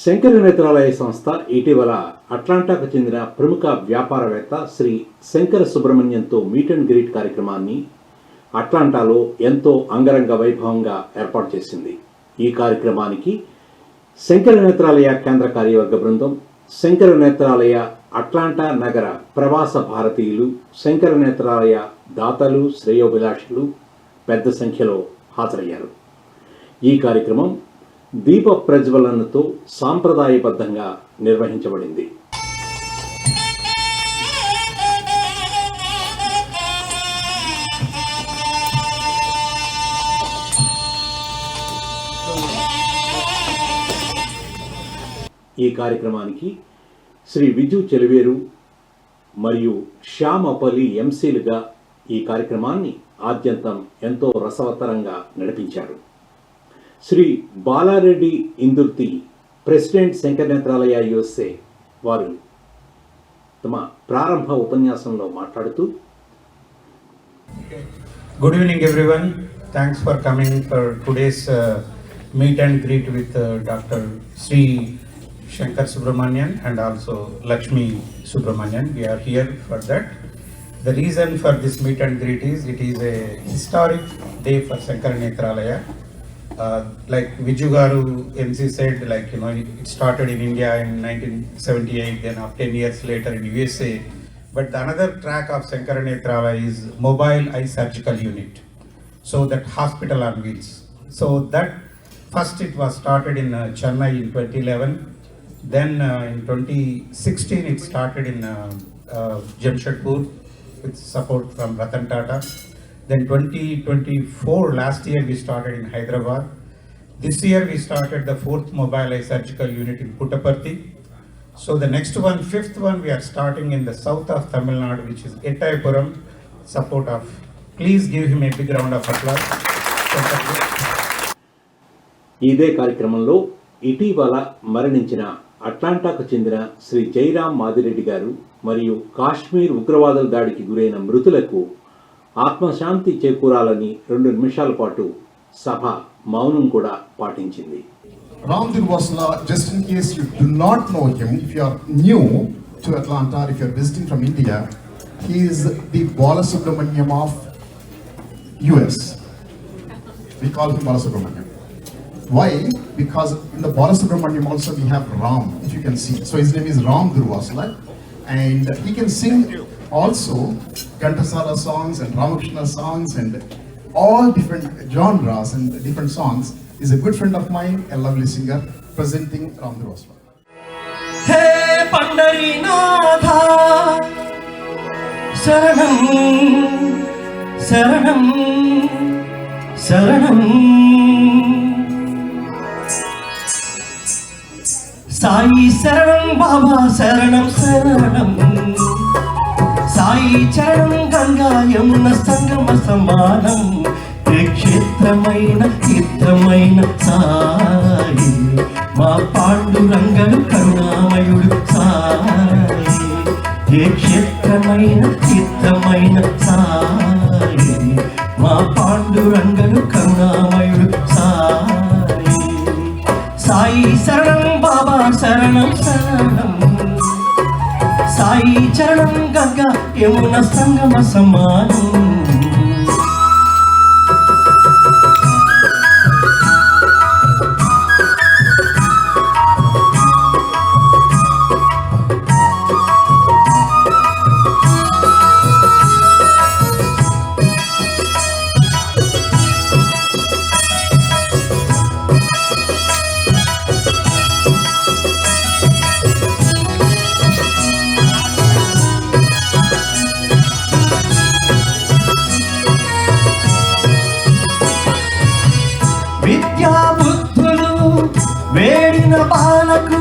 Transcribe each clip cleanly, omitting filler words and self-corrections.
శంకర నేత్రాలయ సంస్థ ఇటీవల అట్లాంటాకు చెందిన ప్రముఖ వ్యాపారవేత్త శ్రీ శంకర సుబ్రహ్మణ్యంతో మీట్ అండ్ గ్రీట్ కార్యక్రమాన్ని అట్లాంటాలో ఎంతో అంగరంగ వైభవంగా ఏర్పాటు చేసింది. ఈ కార్యక్రమానికి శంకర నేత్రాలయ కేంద్ర కార్యవర్గ బృందం, శంకర నేత్రాలయ అట్లాంటా నగర ప్రవాస భారతీయులు, శంకర నేత్రాలయ దాతలు, శ్రేయోభిలాషులు పెద్ద సంఖ్యలో హాజరయ్యారు. ఈ కార్యక్రమం దీప ప్రజ్వలనతో సాంప్రదాయబద్ధంగా నిర్వహించబడింది. ఈ కార్యక్రమానికి శ్రీ విజు చెలివేరు మరియు శ్యామ్ అపలి ఎంసీలుగా ఈ కార్యక్రమాన్ని ఆద్యంతం ఎంతో రసవత్తరంగా నడిపించారు. శ్రీ బాలారెడ్డి ఇందుర్తి, ప్రెసిడెంట్ శంకర నేత్రాలయ యుఎస్ఏ వారు తమ ప్రారంభ ఉపన్యాసంలో మాట్లాడుతూ, good evening everyone, thanks for coming for today's meet and greet with Dr. Sri Shankar Subramonian and also Lakshmi Subramonian. We are here for that. The reason for this meet and greet is it is a historic day for Sankara Nethralaya. Like Viju Garu MC said, like it started in India in 1978, then 10 years later in USA. But the another track of Sankara Nethralaya is mobile eye surgical unit. So that hospital on wheels. So that first it was started in Chennai in 2011. Then in 2016 it started in Jamshedpur with support from Ratan Tata. Then 2024 last year we started in Hyderabad. This year we started the 4th mobile eye surgical unit in Puttaparthi. So the next one, 5th one, we are starting in the south of Tamil Nadu, which is Ettayapuram. Support of, please give him a big round of applause. ఇదే కార్యక్రమంలో ఇటీవల మరణించిన అట్లాంటాకు చెందిన శ్రీ జైరామ్ మాదిరెడ్డి గారు మరియు కాశ్మీర్ ఉగ్రవాదుల దాడికి గురైన మృతులకు ఆత్మశాంతి చేకూరాలని 2 నిమిషాల పాటు సభ మౌనం కూడా పాటించింది. Ram Durvasla, just in case you do not know him, if you are new to Atlanta, if you are visiting from India, he is the Balasubramanian of US. We call him Balasubramanian. Why? Because in the Balasubramanian also we have Ram, if you can see. So his name is Ram Durvasla, and he can sing also Ghantasala songs and Ramakrishna songs and all different genres and different songs. He's a good friend of mine, a lovely singer, presenting Ram Durvasla. Hey Pandarinatha, Saranam, Saranam, Saranam. Sai శరణం బాబా శరణం శరణం, సాయి చరణం గంగా యమున సంగమ సమానం, ఏ క్షేత్రమైన తీర్థమైన సాయి, మా పాండురంగడు కరుణామయుడు సాయి, ఏ క్షేత్రమైన తీర్థమైన సాయి, మా పాండురంగడు కరుణామయుడు సాయి. సాయి శరణం బాబా శరణం శరణం, సాయి చరణం గంగా యమున సంగమ సమానం. విద్యాబుద్ధులు వేడిన బాలకు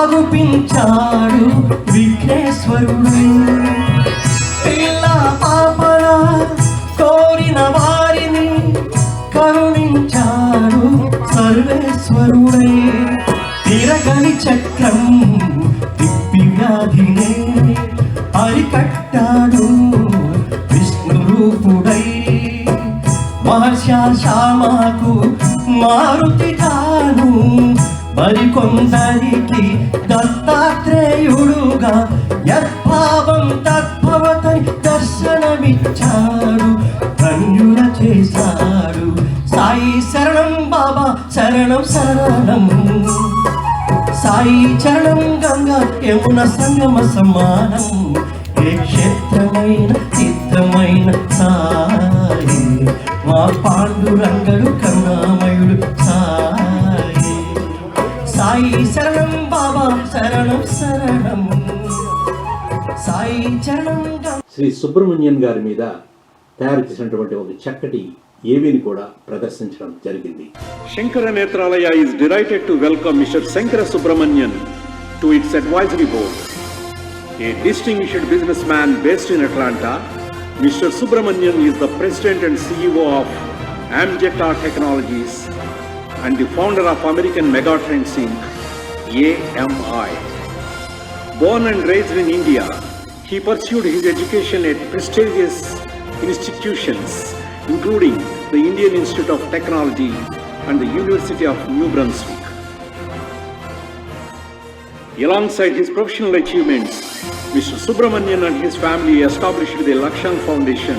అగుపించాడు విఘ్నేశ్వరుడు, పిల్ల పాపల కోరిన వారిని కరుణించాడు సర్వేశ్వరుడై, తిరగని చక్రం తిప్పి వ్యాధినే అరికట్టాడు విష్ణు రూపుడై, మహర్ష శ్యామకు మారుతి గాను మరికొందరికి దత్తాత్రేయుడుగా యద్భావం తద్భవతని దర్శనమిచ్చాడు, ధన్యుల చేశాడు. సాయి శరణం బాబా శరణం శరణం, సాయి చరణం గంగా యమున సంగమ సమానం. ఏ క్షేత్రమైన తీర్థమైన సాయి, మా పాండురంగడు కరుణామయుడు సాయి. సాయి శరణం బాబా శరణం శరణం, సాయి చరణం గంగా. శ్రీ సుబ్రహ్మణ్యన్ గారి మీద తయారు చేసినటువంటి ఒక చక్కటి ఏవిని కూడా ప్రదర్శించడం జరిగింది. Shankara Nethralaya is delighted to welcome Mr. Sankara Subramonian to its advisory board. A distinguished businessman based in Atlanta, Mr. Subramonian is the president and CEO of Amjeta Technologies and the founder of American Megatrends Inc., AMI. Born and raised in India, he pursued his education at prestigious institutions including the Indian Institute of Technology and the University of New Brunswick. Alongside his professional achievements, Mr. Subramonian and his family established the Lakshan Foundation,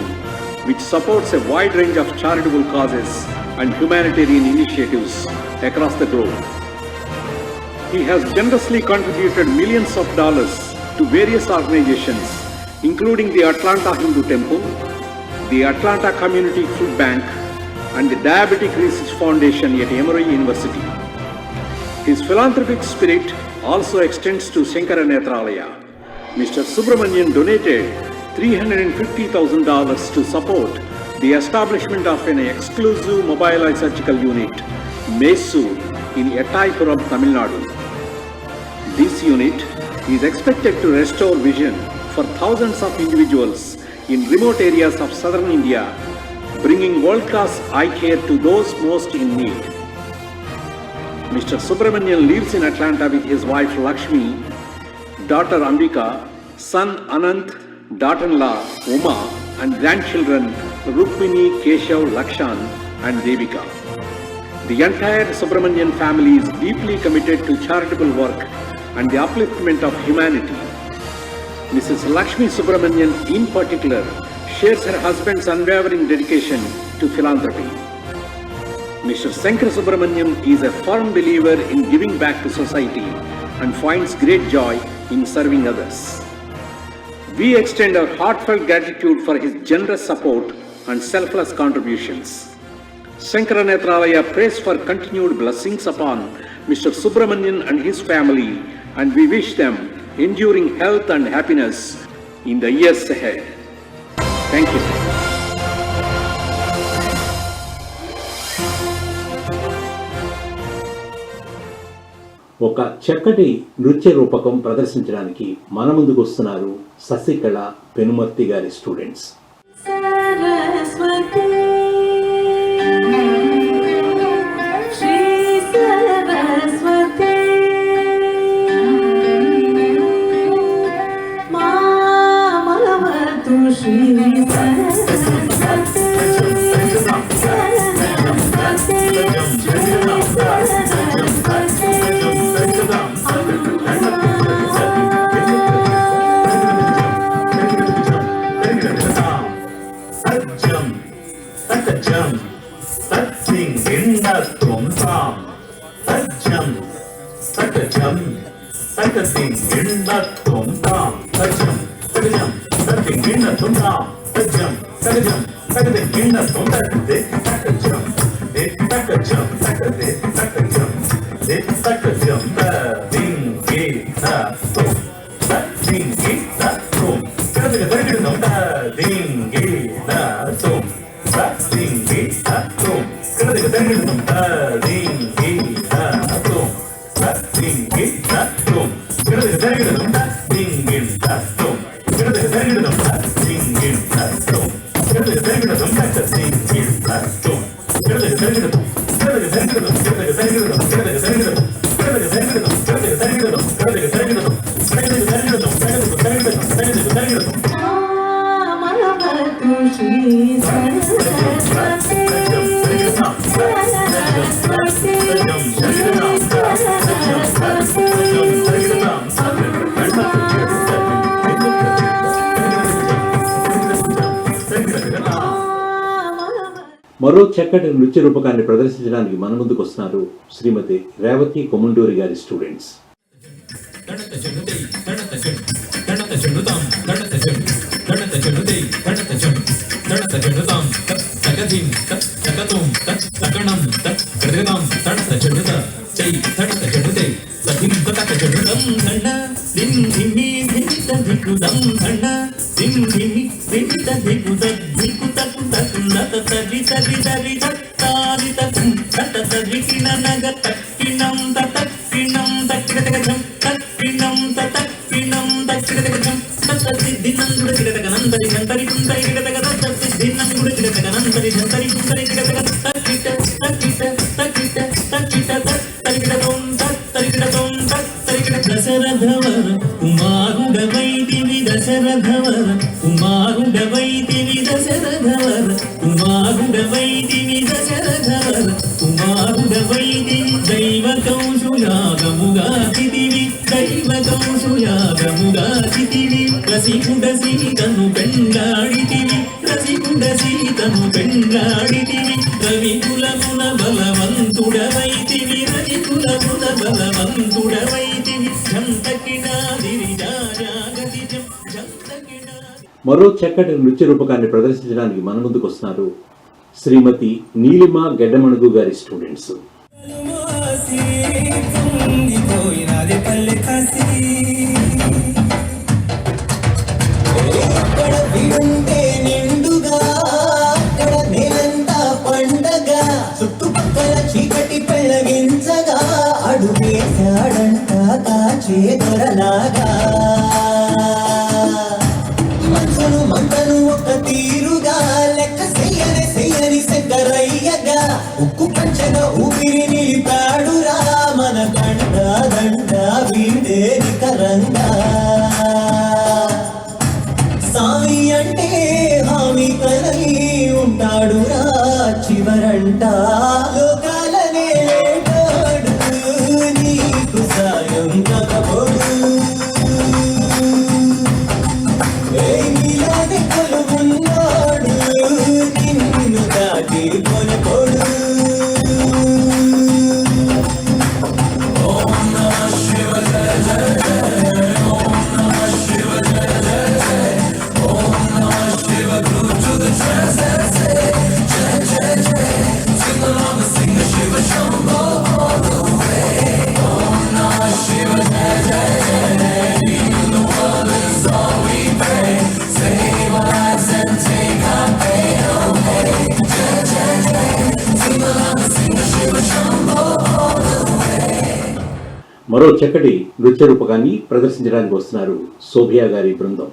which supports a wide range of charitable causes and humanitarian initiatives across the globe. He has generously contributed millions of dollars to various organizations, including the Atlanta Hindu Temple, the Atlanta Community Food Bank, and the Diabetic Research Foundation at Emory University. His philanthropic spirit also extends to Shankara Nethralaya. Mr. Subramonian donated $350,000 to support the establishment of an exclusive mobile eye surgical unit, Mysore, in Ettaipuram, Tamil Nadu. This unit is expected to restore vision for thousands of individuals in remote areas of southern India, bringing world-class eye care to those most in need. Mr. Subramonian lives in Atlanta with his wife Lakshmi, daughter Ambika, son Anant, daughter-in-law Uma, and grandchildren Rukmini, Keshav, Lakshan, and Devika. The entire Subramonian family is deeply committed to charitable work and the upliftment of humanity. Mrs. Lakshmi Subramonian in particular shares her husband's unwavering dedication to philanthropy. Mr. Shankar Subramonian is a firm believer in giving back to society and finds great joy in serving others. We extend our heartfelt gratitude for his generous support and selfless contributions. Sankara Nethralaya prays for continued blessings upon Mr. Subramonian and his family, and we wish them enduring health and happiness in the years ahead. Thank you. ఒక చక్కటి నృత్య రూపకం ప్రదర్శించడానికి మన ముందుకు వస్తున్నారు శశికళ పెనుమర్తి గారి students. మరో చక్కటి నృత్య రూపకాన్ని ప్రదర్శించడానికి మన ముందుకు వస్తున్నారు శ్రీమతి రేవతి కొముండూరి గారి స్టూడెంట్స్. దశరథవర కుమారుడవైతివి దశరథవర కుమారుడవైతివి దశరథవర కుమారుడవైతివి దశరథవర కుమారుడవైతివి దైవ కౌశుయాగముగా తిదివి దైవ కౌశుయాగముగా తిదివి రసికుడ సీతను పెండాడితివి రసికుడ సీతను పెండాడితివి రవికులమున బలవంతుడవైతివి రవికులమున బలవంతుడవైతివి జంతకినాదిరి జాగతి జంతకినాది. మరో చక్కటి నృత్య రూపకాన్ని ప్రదర్శించడానికి మన ముందుకు వస్తున్నారు శ్రీమతి నీలిమ గెడ్డమణుగు గారి స్టూడెంట్స్. చుట్టుపక్కల చీకటి పెళ్ళగించగా అడుగేశాడంట కాచేదొరలాగా మనసును మంటను ఒక తీరుగా లెక్క చెయ్యని శంకరయ్యగా ఉక్కు పంచగా ఊపిరి నిలిపాడురా మన దండ వీడే నికరంగా సామి అంటే హామీ కలయి ఉంటాడురా చివరంట లోకాలనే లేటాడు నీకు సాయం కలబోడు నీలానే కొలువున్నాడు నిన్ను దాటి కొలబోడు. మరో చక్కటి నృత్య రూపకాన్ని ప్రదర్శించడానికి వస్తున్నారు శోభియా గారి బృందం.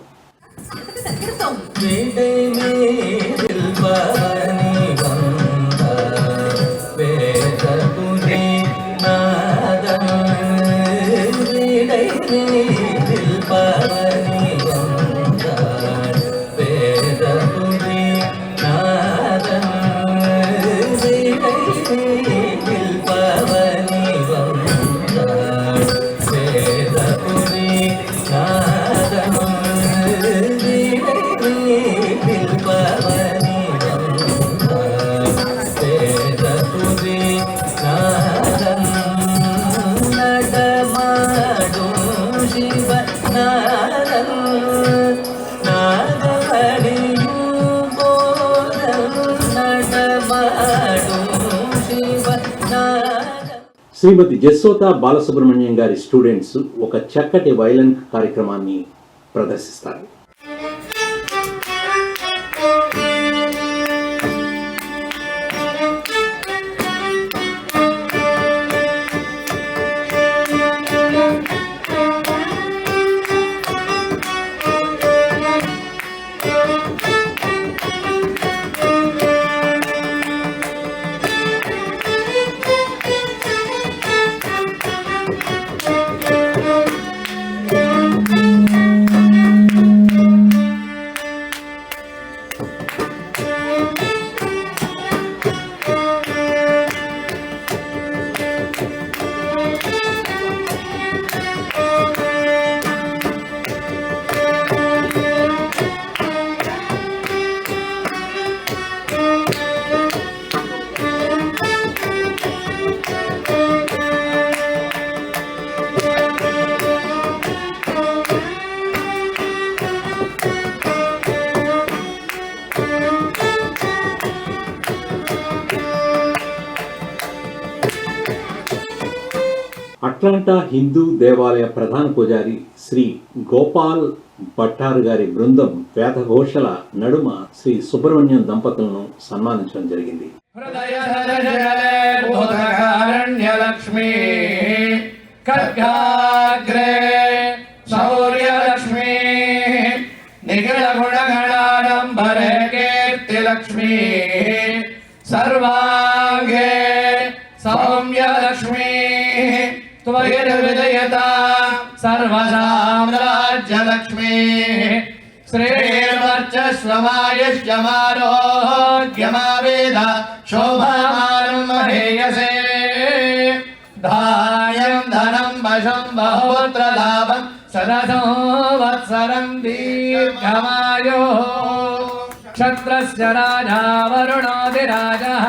శ్రీమతి జస్సోతా బాలసుబ్రహ్మణ్యం గారి స్టూడెంట్స్ ఒక చక్కటి వైలన్ కార్యక్రమాన్ని ప్రదర్శిస్తారు. అట్లాంటా హిందూ దేవాలయ ప్రధాన పూజారి శ్రీ గోపాల్ భట్టారు గారి బృందం వేదఘోషల నడుమ శ్రీ సుబ్రహ్మణ్యం దంపతులను సన్మానించడం జరిగింది. లక్ష్మీ ఖడ్గాగ్రే శౌర్యలక్ష్మీ నిఖిల గుణగణాడంబరే కీర్తిలక్ష్మీ సర్వాంగే సౌమ్యలక్ష్మీ త్వయిర్విజయతా సర్వసామ్రాజ్యలక్ష్మీ శ్రీర్వర్చస్వమాయుష్యమారోగ్యమావేద శోభామానం మహేయసే ధాయం ధనం వశం బహుపుత్రలాభం సరసంవత్సరం దీర్ఘమాయో క్షత్రస్య రాజా వరుణోధిరాజः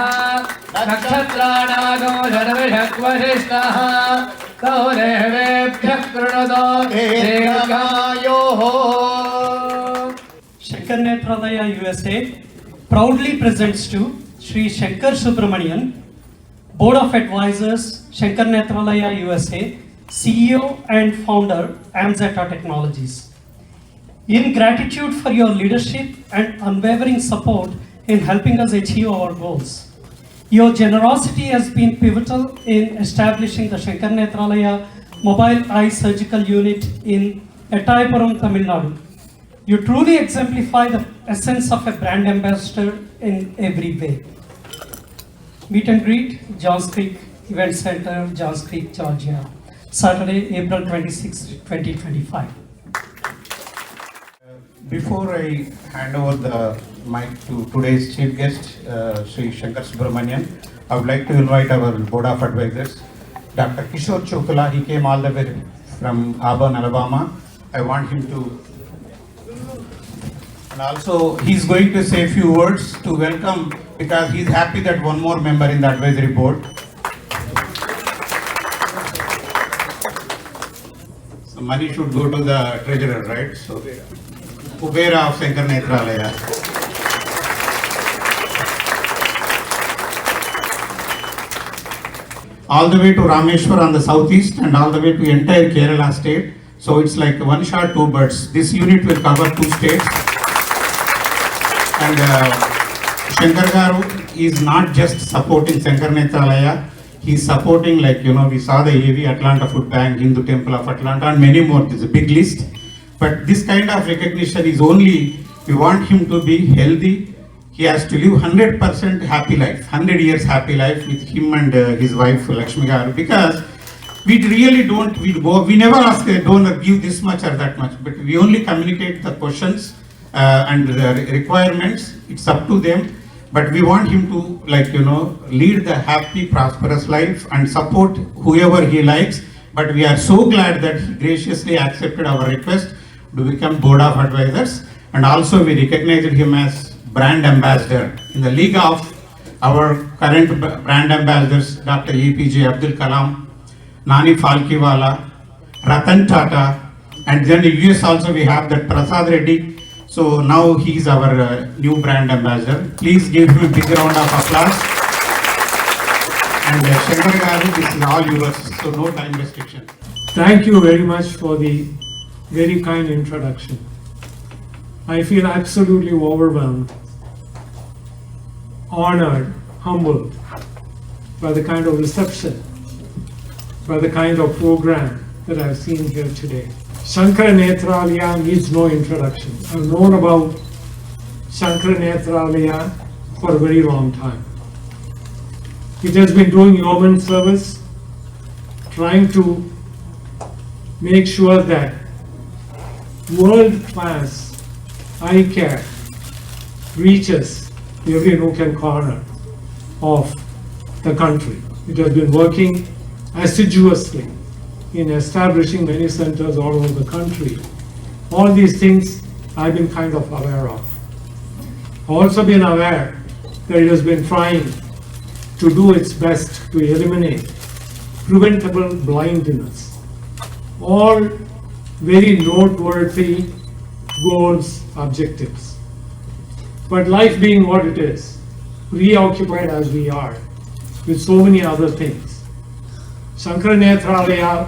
నక్షత్రాణాగో శర్విషక్వశిష్టः తౌ దేవేభ్యః కృణుతో దీర్ఘమాయోః. Shankar Nethralaya USA proudly presents to Sri Shankar Subramonian, Board of Advisors, Shankar Nethralaya USA, CEO and founder, Amzeta Technologies. In gratitude for your leadership and unwavering support in helping us achieve our goals, your generosity has been pivotal in establishing the Shankar Nethralaya Mobile Eye Surgical Unit in Ettayapuram, Tamil Nadu. You truly exemplify the essence of a brand ambassador in every way. Meet and greet, Johns Creek Event Center, Johns Creek, Georgia. Saturday, April 26, 2025. Before I hand over the mic to today's chief guest, Sri Shankar Subramonian, I would like to invite our board of advisors, Dr. Kishore Chokula. He came all the way from Auburn, Alabama. I want him to, and also he's going to say a few words to welcome, because he's happy that one more member in the advisory board. So money should go to the treasurer, right? So Kubera of Shankar Nethralaya. All the way to Rameshwar on the southeast and all the way to entire Kerala state. So it's like one shot, two birds. This unit will cover 2 states. And Shankar Garu is not just supporting Shankar Nethralaya. He's supporting, like, we saw the AV, Atlanta Food Bank, Hindu Temple of Atlanta, and many more. There's a big list. But this kind of recognition is only, we want him to be healthy. He has to live 100% happy life, 100 years happy life with him and his wife Lakshmi Garu, because we really don't, we never ask a donor give this much or that much, but we only communicate the questions and the requirements. It's up to them, but we want him to, lead the happy, prosperous life and support whoever he likes. But we are so glad that he graciously accepted our request to become board of advisors, and also we recognized him as brand ambassador in the league of our current brand ambassadors, Dr. APJ Abdul Kalam, Nani Falkiwala, Ratan Tata, and then in US also we have that Prasad Reddy. So now he is our new brand ambassador. Please give him a big round of applause. And Shankar Garu, this is all yours, so no time restriction. Thank you very much for the very kind introduction. I feel absolutely overwhelmed, honored, humbled by the kind of reception, by the kind of program that I've seen here today. Shankar Nethralaya needs no introduction. I've known about Shankar Nethralaya for a very long time. It has been doing yeoman service, trying to make sure that world-class eye care reaches every nook and corner of the country. It has been working assiduously in establishing many centers all over the country. All these things I've been kind of aware of. I've also been aware that it has been trying to do its best to eliminate preventable blindness. All very noteworthy goals, objectives. But life being what it is, preoccupied as we are with so many other things, Shankar Nethralaya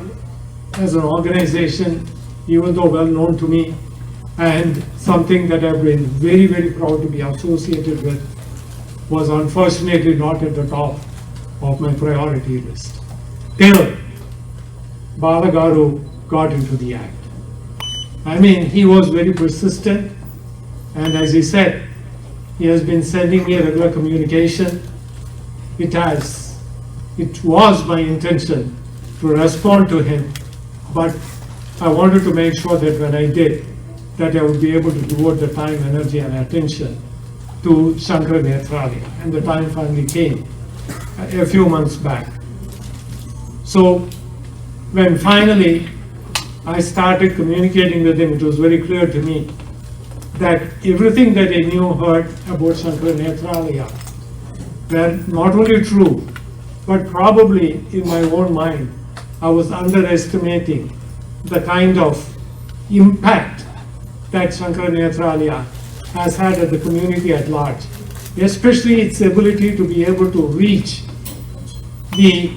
as an organization, even though well known to me, and something that I've been very, very proud to be associated with, was unfortunately not at the top of my priority list. Till Balagaru got into the act. I mean, he was very persistent, and as he said, he has been sending me regular communication. It was my intention to respond to him, but I wanted to make sure that when I did, that I would be able to devote the time, energy, and attention to Shankar Nethralaya, and the time finally came a few months back. So when finally I started communicating with him, it was very clear to me that everything that I heard about Shankar Nethralaya were not only true, but probably in my own mind, I was underestimating the kind of impact that Shankar Nethralaya has had at the community at large, especially its ability to be able to reach the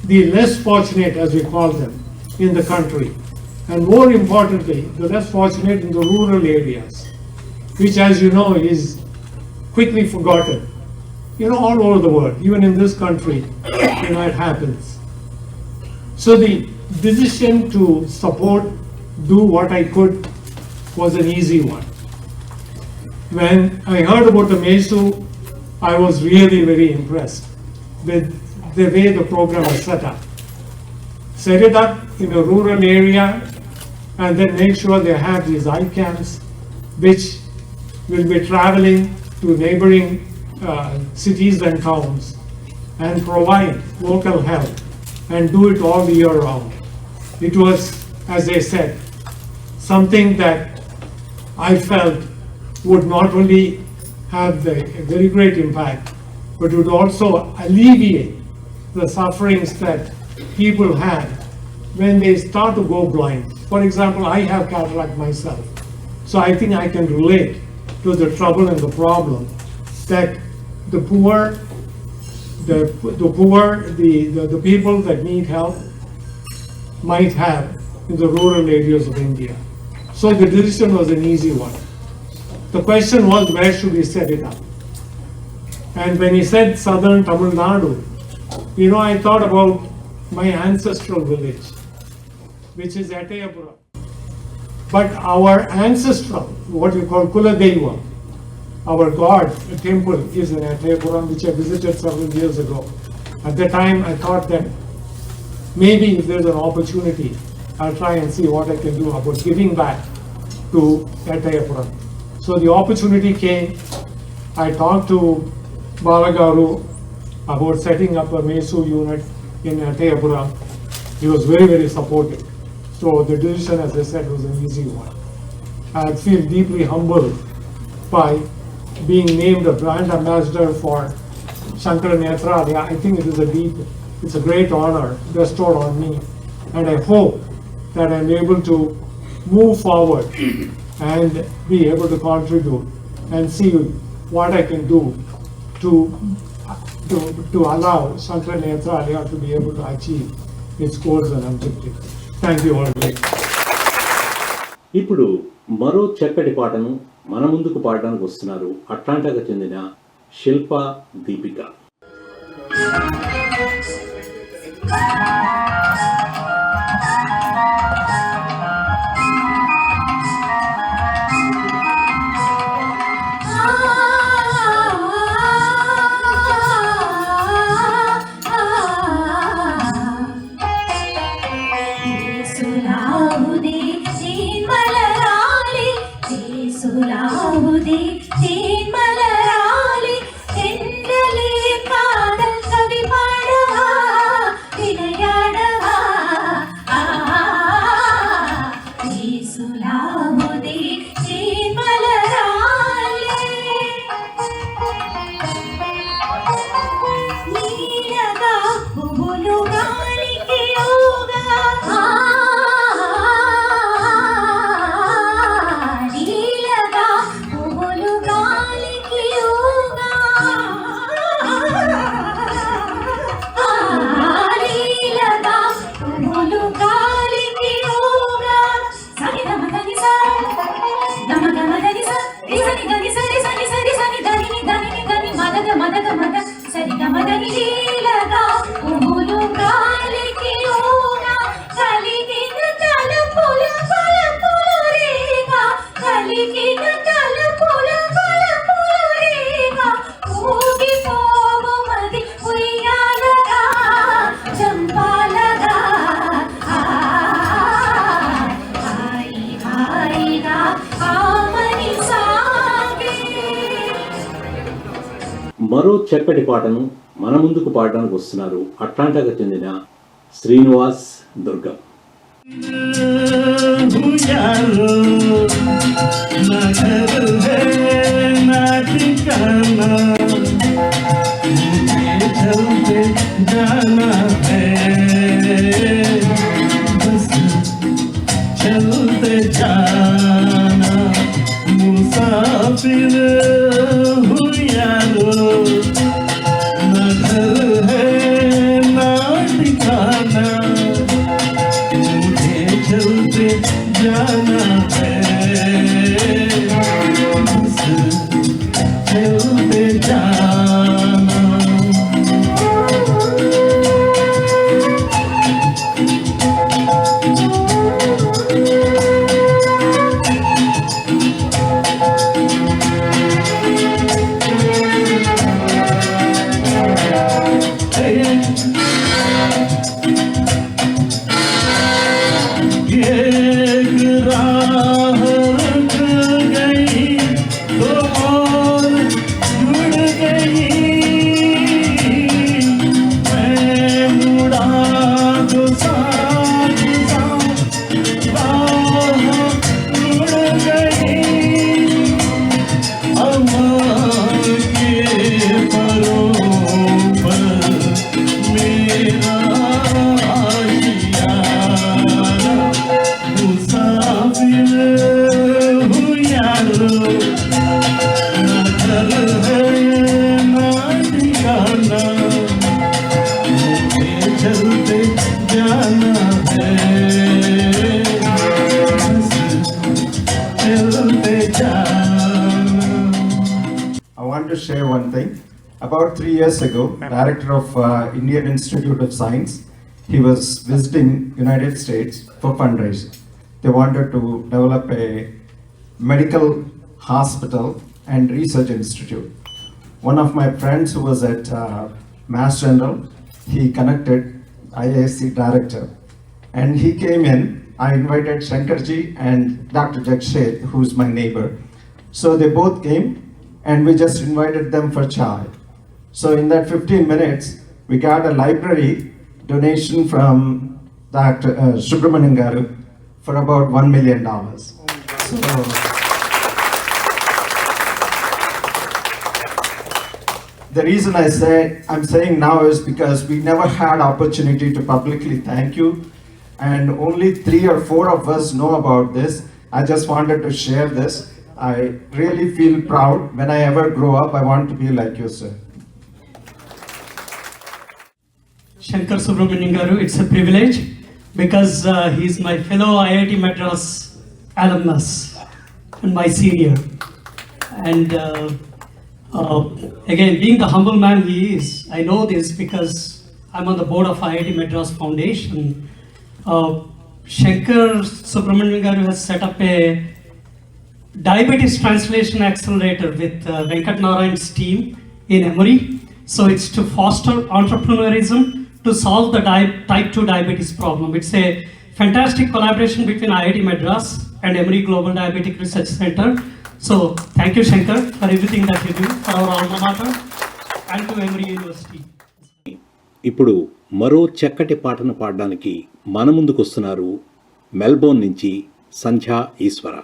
less fortunate, as we call them, in the country. And more importantly, the less fortunate in the rural areas, which, as you know, is quickly forgotten. All over the world, even in this country, it happens. So the decision to support, do what I could, was an easy one. When I heard about the MESU, I was really very impressed with the way the program was set up. Set it up in a rural area, and then make sure they have these ICAMs, which will be traveling to neighboring cities and towns and provide local help and do it all year round. It was, as I said, something that I felt would not only have a very great impact, but would also alleviate the sufferings that people had when they start to go blind. For example, I have cataract myself, so I think I can relate to the trouble and the problem that the poor, the people that need help might have in the rural areas of India. So the decision was an easy one. The question was, where should we set it up? And when he said southern Tamil Nadu, I thought about my ancestral village, which is Attayapura. But our ancestral, what you call Kuladeva, our god, the temple, is in Attayapura, which I visited several years ago. At the time, I thought that maybe if there's an opportunity, I'll try and see what I can do about giving back to Attayapura. So the opportunity came. I talked to Balagaru about setting up a MESU unit in Attayapura. He was very, very supportive. So the decision, as I said, was an easy one. I feel deeply humbled by being named a brand ambassador for Shankar Nethralaya. I think it's a great honor bestowed on me, and I hope that I'm able to move forward and be able to contribute and see what I can do to allow Shankar Nethralaya to be able to achieve its goals and objectives. Thank you all. ఇప్పుడు మరో చక్కటి పాటను మన ముందుకు పాడడానికి వస్తున్నారు అట్లాంటాకు చెందిన శిల్ప దీపిక. మరో చక్కటి పాటను మన ముందుకు పాడడానికి వస్తున్నారు అట్లాంటాకు చెందిన శ్రీనివాస్ దుర్గం. चलते जाना मुसाफिर हूँ यारो, न घर है ना ठिकाना, मुझे चलते जाना है, बस चलते जाना. I want to share one thing. About 3 years ago, director of Indian Institute of Science, he was visiting United States for fundraising. They wanted to develop a medical hospital and research institute. One of my friends who was at Mass General, he connected IISc director, and he came in. I invited Shankarji and Dr. Jagshed, who's my neighbor. So they both came, and we just invited them for chai. So in that 15 minutes, we got a library donation from Dr. Subramonian garu for about $1 million. So, the reason I'm saying now is because we never had opportunity to publicly thank you, and only 3 or 4 of us know about this. I just wanted to share this. I really feel proud. When I ever grow up, I want to be like you, sir. Shankar Subramonian garu, it's a privilege because he's my fellow IIT Madras alumnus and my senior. And again, being the humble man he is, I know this because I'm on the board of IIT Madras Foundation. Shankar Subramonian garu has set up a diabetes translation accelerator with Venkat Narayan's team in Emory. So it's to foster entrepreneurism to solve the type 2 diabetes problem. It's a fantastic collaboration between IIT Madras and Emory Global Diabetic Research Center. So thank you, Shankar, for everything that you do for our alma mater and to Emory University. ఇప్పుడు మరో చక్కటి పాటను పాడడానికి మన ముందుకు వస్తున్నారు Melbourne నుంచి సంధ్యా ఈశ్వర.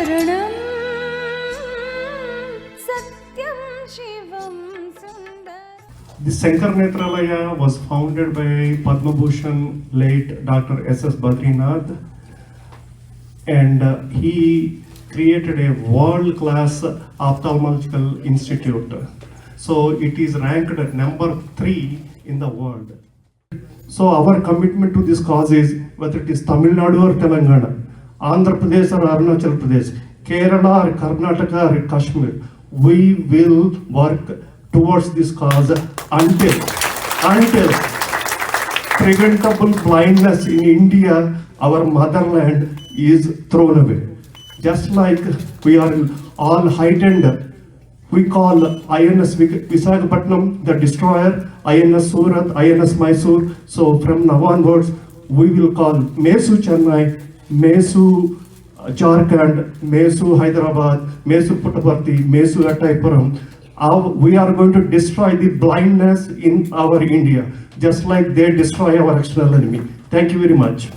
शरणं सत्यं शिवं सुन्दरम्. The Sankar Nethralaya was founded by Padma Bhushan late Dr. S.S. Badrinath, and he created a world-class ophthalmological institute. So it is ranked at number 3 in the world. So our commitment to this cause is, whether it is Tamil Nadu or Telangana, Andhra Pradesh or Arunachal Pradesh, Kerala or Karnataka or Kashmir, we will work towards this cause until preventable blindness in India, our motherland, is thrown away. Just like we are all heightened, we call INS Visakhapatnam the destroyer, INS Surat, INS Mysore. So from now onwards, we will call Mesu Chennai, Mesu Jharkhand, Mesu Hyderabad, Mesu Puttaparthi, Mesu Attaipuram. We are going to destroy the blindness in our India, just like they destroy our external enemy. Thank you very much.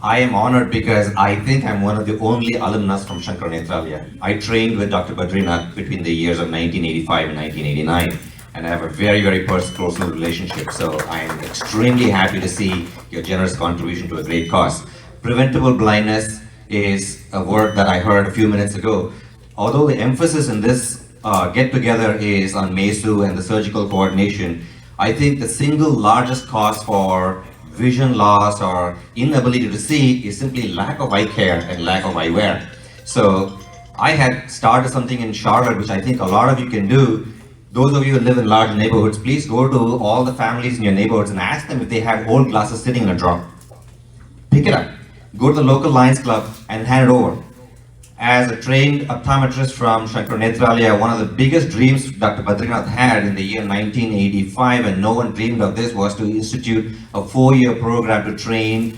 I am honored because I think I'm one of the only alumnus from Shankar Nethralaya. I trained with Dr. Badrinath between the years of 1985 and 1989, and I have a very, very personal relationship. So I am extremely happy to see your generous contribution to a great cause. Preventable blindness is a word that I heard a few minutes ago. Although the emphasis in this get-together is on MESU and the surgical coordination, I think the single largest cause for vision loss or inability to see is simply lack of eye care and lack of eyewear. So I had started something in Charlotte, which I think a lot of you can do. Those of you who live in large neighborhoods, please go to all the families in your neighborhoods and ask them if they have old glasses sitting in a drawer. Pick it up, go to the local Lions Club and hand it over. As a trained optometrist from Shankar Nethralaya, one of the biggest dreams Dr. Badrinath had in the year 1985, and no one dreamed of this, was to institute a 4-year program to train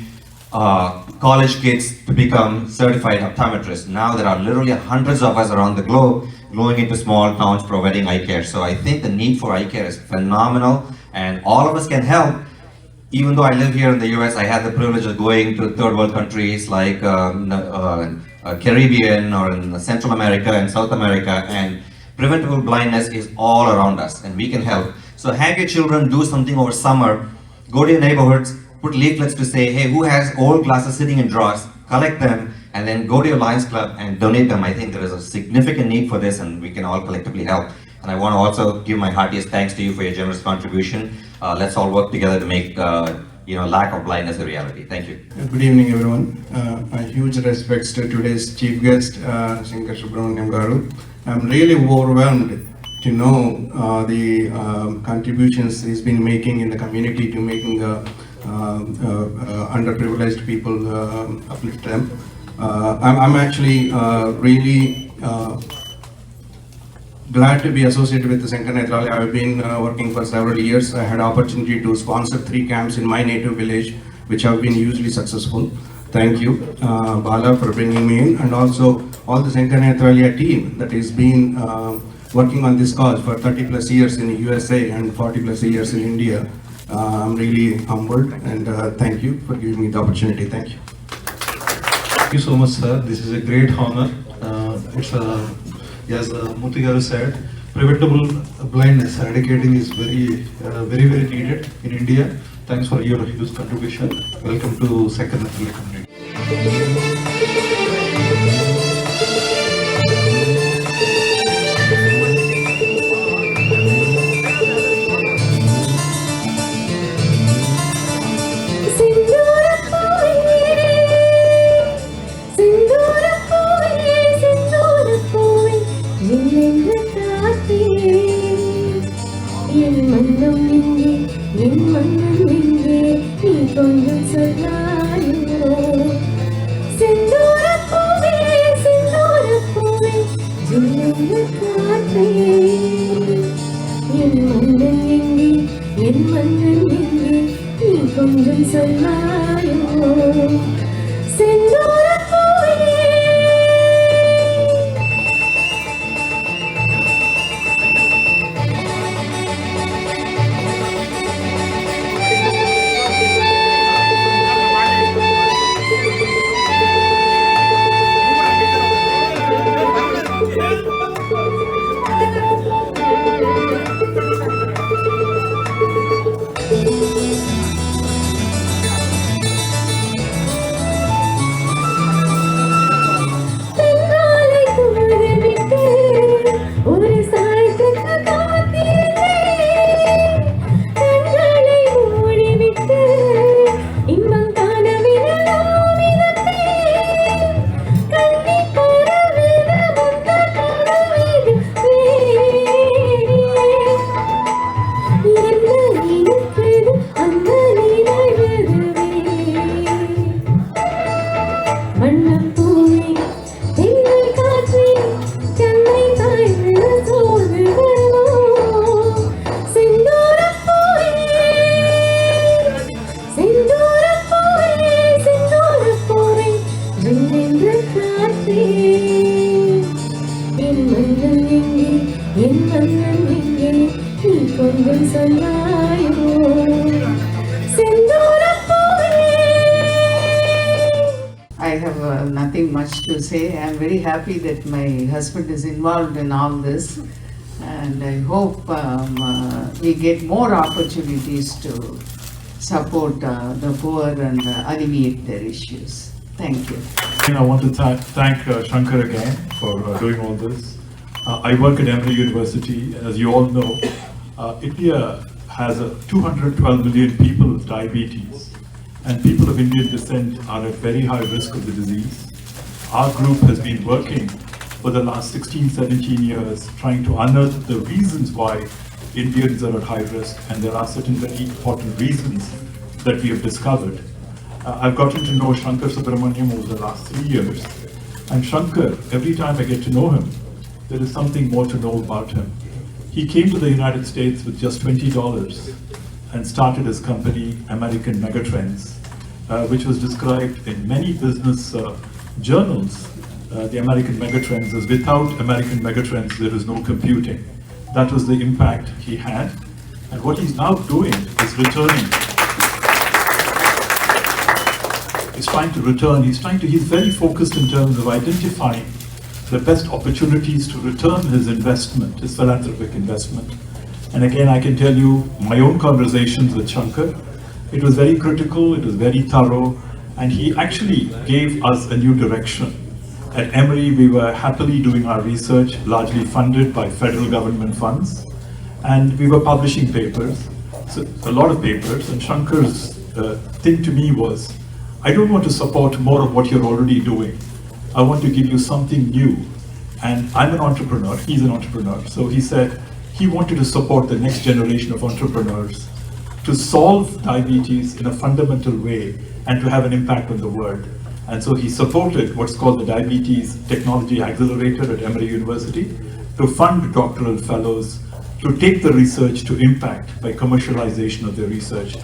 college kids to become certified optometrists. Now there are literally hundreds of us around the globe going into small towns providing eye care. So I think the need for eye care is phenomenal, and all of us can help. Even though I live here in the US, I had the privilege of going to third world countries like Caribbean or in Central America and South America, and preventable blindness is all around us and we can help. So have your children do something over summer, go to your neighborhoods, put leaflets to say, hey, who has old glasses sitting in drawers, collect them, and then go to your Lions Club and donate them. I think there is a significant need for this and we can all collectively help. And I want to also give my heartiest thanks to you for your generous contribution. Let's all work together to make lack of blindness a reality. Thank you. Good evening, everyone. A huge respects to today's chief guest, Shankar Subramonian garu. I'm really overwhelmed to know the contributions he's been making in the community to making underprivileged people uplift them. I'm actually really glad to be associated with the Sankara Nethralaya. I've been working for several years. I had opportunity to sponsor 3 camps in my native village, which have been hugely successful. Thank you, Bala, for bringing me in, and also all the Sankara Nethralaya team that has been working on this cause for 30 plus years in the USA and 40 plus years in India. I'm really humbled, and thank you for giving me the opportunity. Thank you. Thank you so much, sir. This is a great honor. As Murthy garu said, preventable blindness eradicating is very needed in India. Thanks for your huge contribution. Welcome to Sankara Nethralaya community. கொஞ்சம் சொல்லாயோ செந்தூர I have nothing much to say. I am very happy that my husband is involved in all this, and I hope we get more opportunities to support the poor and alleviate their issues. Thank you. I want to thank Shankar again for doing all this. I work at Emory University. As you all know, India has 212 million people with diabetes, and people of Indian descent are at very high risk of the disease. Our group has been working for the last 16, 17 years trying to unearth the reasons why Indians are at high risk, and there are certain very important reasons that we have discovered. I've gotten to know Shankar Subramonian over the last 3 years, and Shankar, every time I get to know him, there is something more to know about him. He came to the United States with just $20 and started his company, American Megatrends, which was described in many business journals. The American Megatrends is without American Megatrends, there is no computing. That was the impact he had. And what he's now doing is returning. He's trying to return, he's very focused in terms of identifying the best opportunities to return his investment, his philanthropic investment. And again, I can tell you my own conversations with Shankar. It was very critical, it was very thorough, and he actually gave us a new direction. At Emory, we were happily doing our research, largely funded by federal government funds, and we were publishing papers, so a lot of papers, and Shankar's thing to me was, I don't want to support more of what you're already doing. I want to give you something new. And I'm an entrepreneur, he's an entrepreneur. So he said he wanted to support the next generation of entrepreneurs to solve diabetes in a fundamental way and to have an impact on the world. And so he supported what's called the Diabetes Technology Accelerator at Emory University to fund doctoral fellows to take the research to impact by commercialization of their research,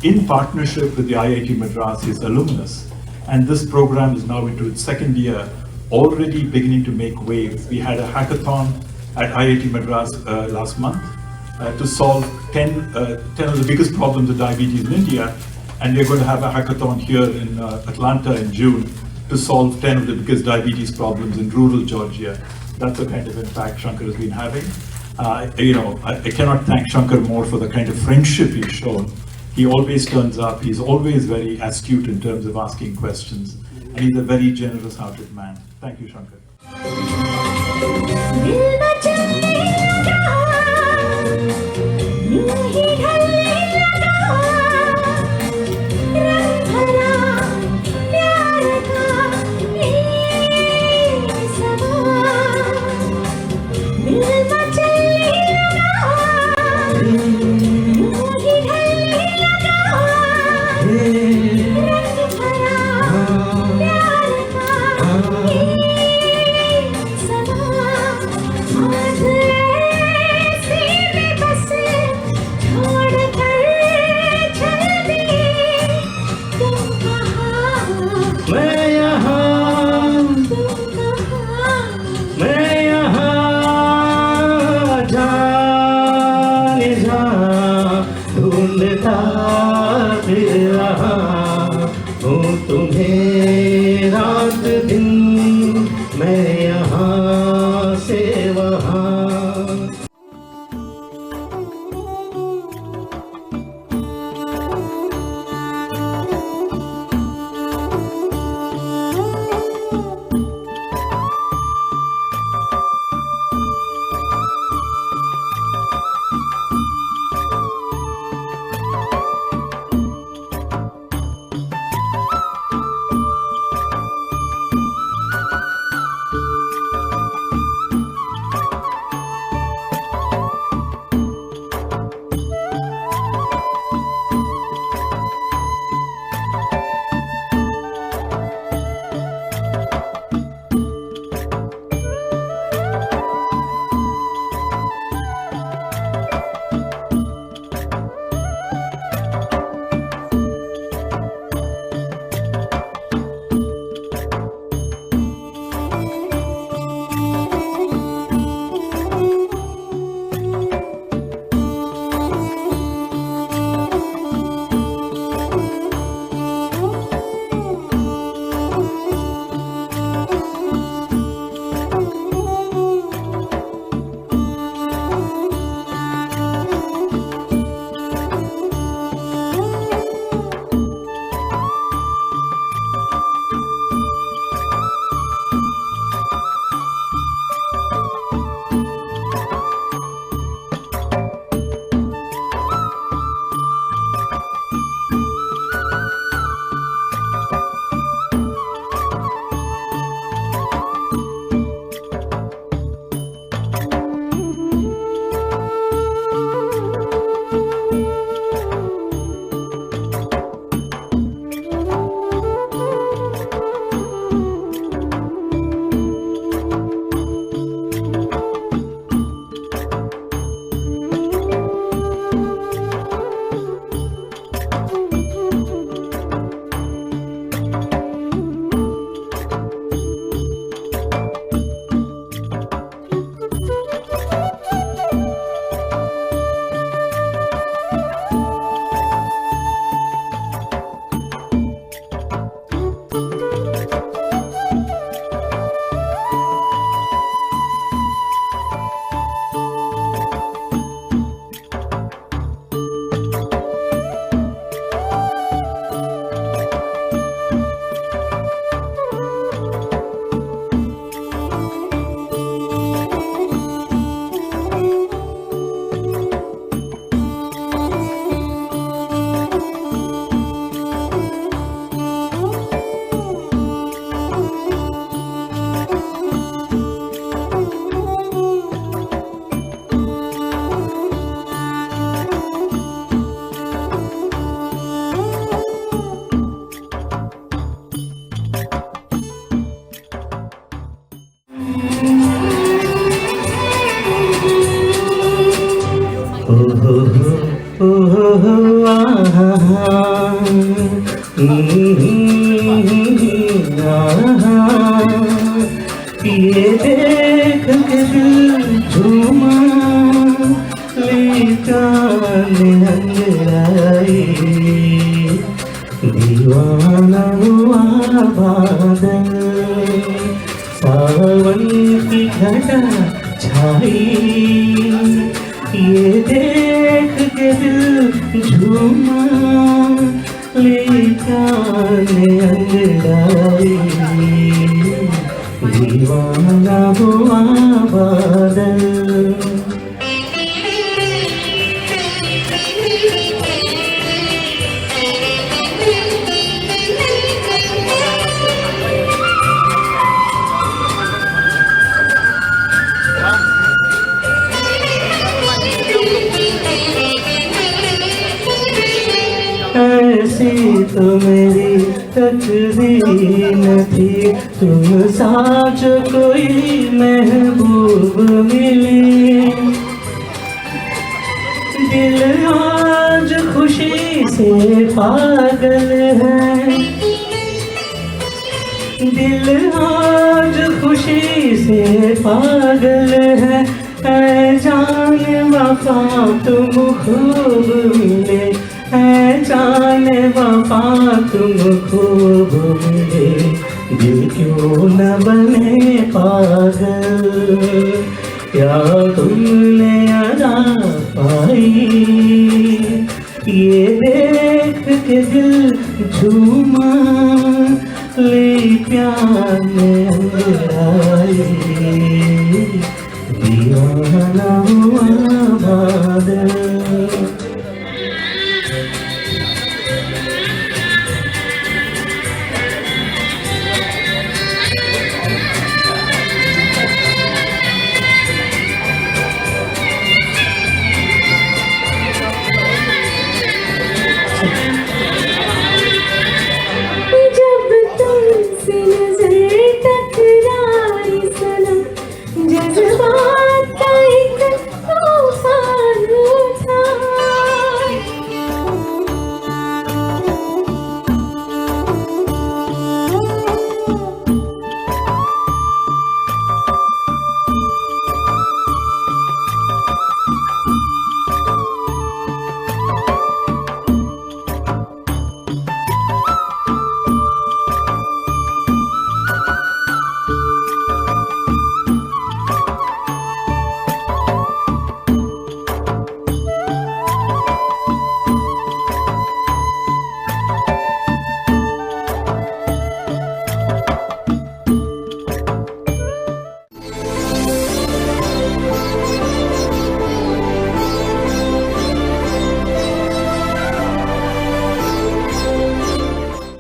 in partnership with the IIT Madras, his alumnus. And this program is now into its second year, already beginning to make waves. We had a hackathon at IIT Madras last month to solve 10 of the biggest problems of diabetes in India. And we're going to have a hackathon here in Atlanta in June to solve 10 of the biggest diabetes problems in rural Georgia. That's the kind of impact Shankar has been having. I cannot thank Shankar more for the kind of friendship he's shown. He always turns up, he's always very astute in terms of asking questions, and he's a very generous-hearted man. Thank you, Shankar. ये देख के दिल झूमा लेकाने अंगड़ाई दीवाना हुआ बादल सावन की घटा छाई ये देख के दिल झूमा लेकाने अंगड़ाई दीवाना हुआ बादल। ऐसी तो मेरी तकदीर न थी तुम साथ कोई महबूब मिले दिल आज खुशी से पागल है दिल आज खुशी से पागल है ऐ जाने वफा तुम खूब मिले ऐ जाने वफा तुम खूब मिले दिल क्यों न बने पागल क्या तुमने अदा पाई ये देख के दिल झूमा ले प्यार में अंगड़ाई